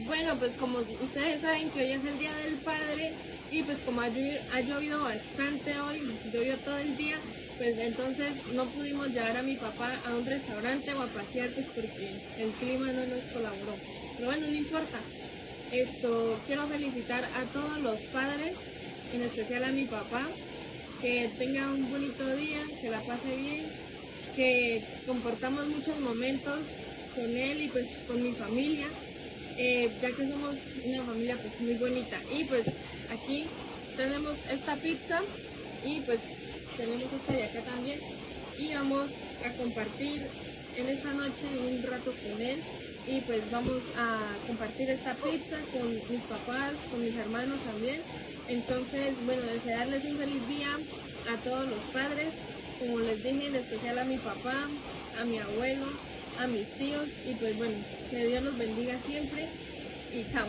Bueno, pues como ustedes saben que hoy es el Día del Padre y pues como ha llovido bastante hoy, llovió todo el día, pues entonces no pudimos llevar a mi papá a un restaurante o a pasear pues porque el clima no nos colaboró. Pero bueno, no importa. Quiero felicitar a todos los padres, en especial a mi papá, que tenga un bonito día, que la pase bien, que compartamos muchos momentos con él y pues con mi familia. Ya que somos una familia pues muy bonita. Y pues aquí tenemos esta pizza y pues tenemos esta de acá también y vamos a compartir en esta noche un rato con él y pues vamos a compartir esta pizza con mis papás, con mis hermanos también. Entonces, bueno, desearles un feliz día a todos los padres, como les dije, en especial a mi papá, a mi abuelo, a mis tíos y pues bueno, que Dios los bendiga siempre y chao.